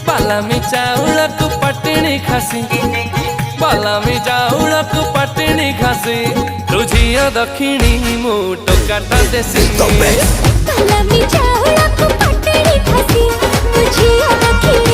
बालामी चाउळकु पटणी खासी बालामी चाउळकु पटणी खासी तुझिया दक्षिणी मु टोकाटा देसी बालामी चाउळकु पटणी खासी तुझिया दक्षिणी